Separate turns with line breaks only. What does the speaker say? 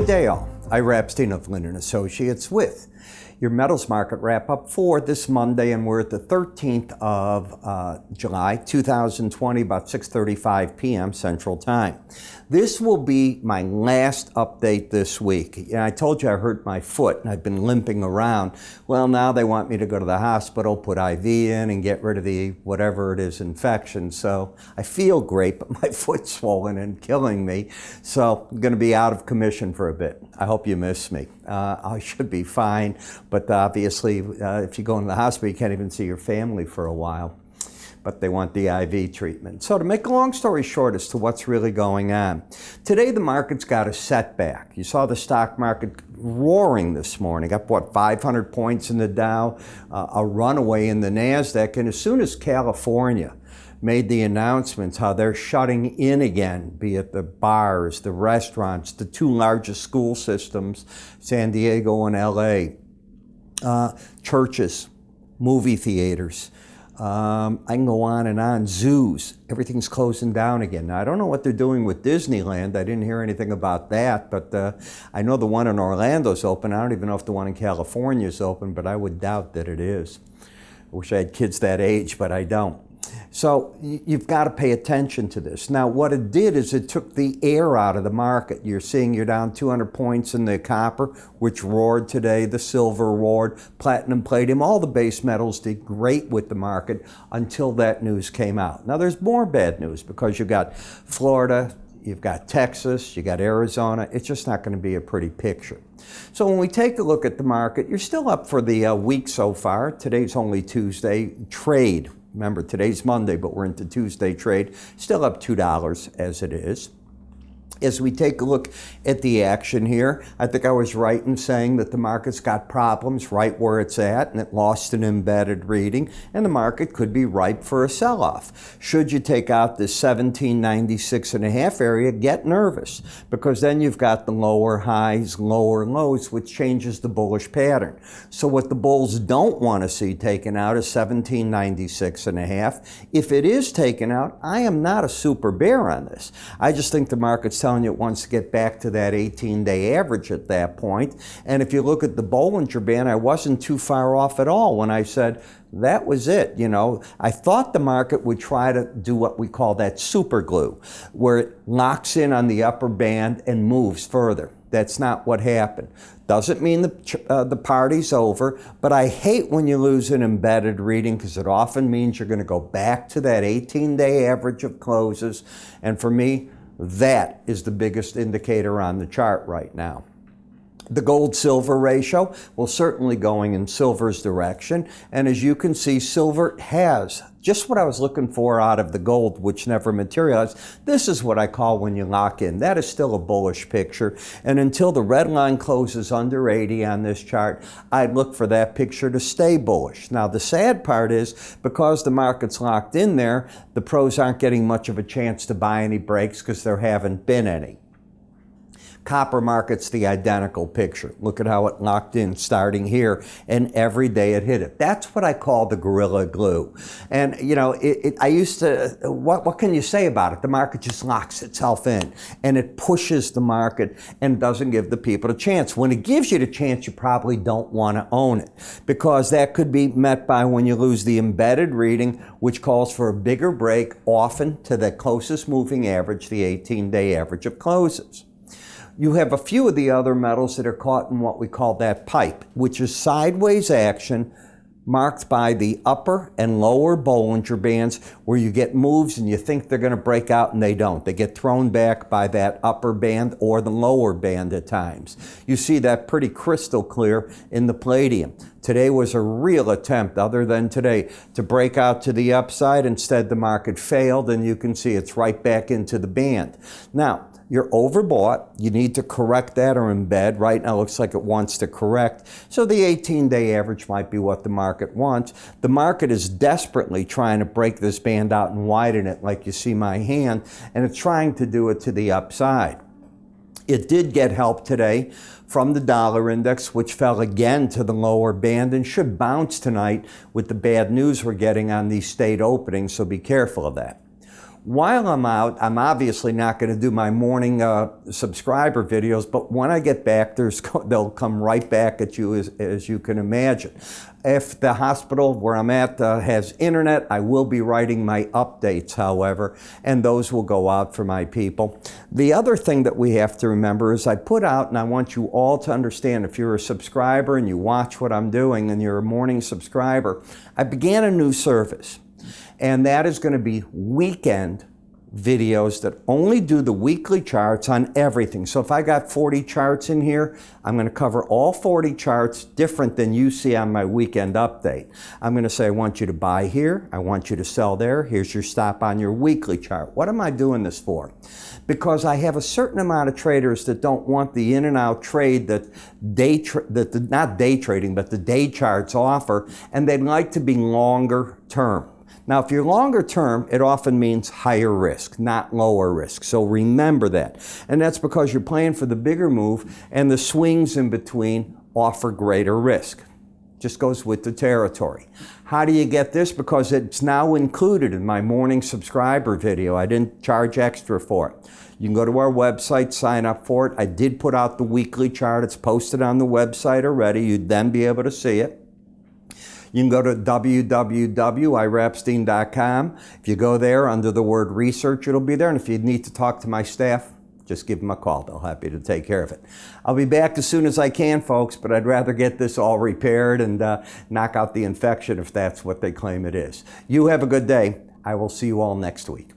day all. Ira Epstein of Linn & Associates with your metals market wrap-up for this Monday, and we're at the 13th of July, 2020, about 6:35 p.m. Central Time. This will be my last update this week. I told you I hurt my foot and I've been limping around. Well, now they want me to go to the hospital, put IV in, and get rid of the whatever it is infection. So I feel great, but my foot's swollen and killing me. So I'm going to be out of commission for a bit. I hope you miss me. I should be fine, but obviously if you go into the hospital, you can't even see your family for a while. But they want the IV treatment. So to make a long story short as to what's really going on, today the market's got a setback. You saw the stock market roaring this morning, up what, 500 points in the Dow, a runaway in the NASDAQ, and as soon as California made the announcements how they're shutting in again, be it the bars, the restaurants, the two largest school systems, San Diego and LA, churches, movie theaters, I can go on, zoos, everything's closing down again. Now, I don't know what they're doing with Disneyland. I didn't hear anything about that, but I know the one in Orlando's open. I don't even know if the one in California is open, but I would doubt that it is. I wish I had kids that age, but I don't. So you've got to pay attention to this. Now, what it did is it took the air out of the market. You're seeing you're down 200 points in the copper, which roared today. The silver roared, platinum, palladium, all the base metals did great with the market until that news came out. Now, there's more bad news because you've got Florida, you've got Texas, you got Arizona. It's just not going to be a pretty picture. So when we take a look at the market, you're still up for the week so far. Today's only Tuesday. Trade. Remember, today's Monday, but we're into Tuesday trade. Still up $2 as it is. As we take a look at the action here, I think I was right in saying that the market's got problems right where it's at, and it lost an embedded reading, and the market could be ripe for a sell-off. Should you take out this 1796.5 area, get nervous, because then you've got the lower highs, lower lows, which changes the bullish pattern. So what the bulls don't want to see taken out is 1796.5. If it is taken out, I am not a super bear on this. I just think the market's telling you it wants to get back to that 18-day average at that point. And if you look at the Bollinger Band, I wasn't too far off at all when I said that was it. You know, I thought the market would try to do what we call that super glue, where it locks in on the upper band and moves further. That's not what happened. Doesn't mean the party's over, but I hate when you lose an embedded reading because it often means you're going to go back to that 18-day average of closes. And for me, that is the biggest indicator on the chart right now. The gold-silver ratio, well, certainly going in silver's direction. And as you can see, silver has just what I was looking for out of the gold, which never materialized. This is what I call when you lock in. That is still a bullish picture. And until the red line closes under 80 on this chart, I'd look for that picture to stay bullish. Now, the sad part is because the market's locked in there, the pros aren't getting much of a chance to buy any breaks because there haven't been any. Copper market's the identical picture. Look at how it locked in starting here, and every day it hit it. That's what I call the gorilla glue. And you know, I used to, what can you say about it? The market just locks itself in, and it pushes the market and doesn't give the people a chance. When it gives you the chance, you probably don't want to own it, because that could be met by when you lose the embedded reading, which calls for a bigger break, often to the closest moving average, the 18-day average of closes. You have a few of the other metals that are caught in what we call that pipe, which is sideways action marked by the upper and lower Bollinger Bands, where you get moves and you think they're going to break out and they don't. They get thrown back by that upper band or the lower band at times. You see that pretty crystal clear in the palladium. Today was a real attempt, other than today, to break out to the upside. Instead, the market failed, and you can see it's right back into the band. Now, you're overbought. You need to correct that or embed. Right now, it looks like it wants to correct. So the 18-day average might be what the market wants. The market is desperately trying to break this band out and widen it, like you see my hand, and it's trying to do it to the upside. It did get help today from the dollar index, which fell again to the lower band and should bounce tonight with the bad news we're getting on these state openings, so be careful of that. While I'm out, I'm obviously not going to do my morning subscriber videos, but when I get back, they'll come right back at you as you can imagine. If the hospital where I'm at has internet, I will be writing my updates, however, and those will go out for my people. The other thing that we have to remember is I put out, and I want you all to understand, if you're a subscriber and you watch what I'm doing and you're a morning subscriber, I began a new service. And that is going to be weekend videos that only do the weekly charts on everything. So if I got 40 charts in here, I'm going to cover all 40 charts different than you see on my weekend update. I'm going to say, I want you to buy here. I want you to sell there. Here's your stop on your weekly chart. What am I doing this for? Because I have a certain amount of traders that don't want the in and out trade that not day trading, but the day charts offer, and they'd like to be longer term. Now, if you're longer term, it often means higher risk, not lower risk. So remember that. And that's because you're playing for the bigger move, and the swings in between offer greater risk. Just goes with the territory. How do you get this? Because it's now included in my morning subscriber video. I didn't charge extra for it. You can go to our website, sign up for it. I did put out the weekly chart. It's posted on the website already. You'd then be able to see it. You can go to www.iraepstein.com. If you go there under the word research, it'll be there. And if you need to talk to my staff, just give them a call. They'll be happy to take care of it. I'll be back as soon as I can, folks, but I'd rather get this all repaired and knock out the infection if that's what they claim it is. You have a good day. I will see you all next week.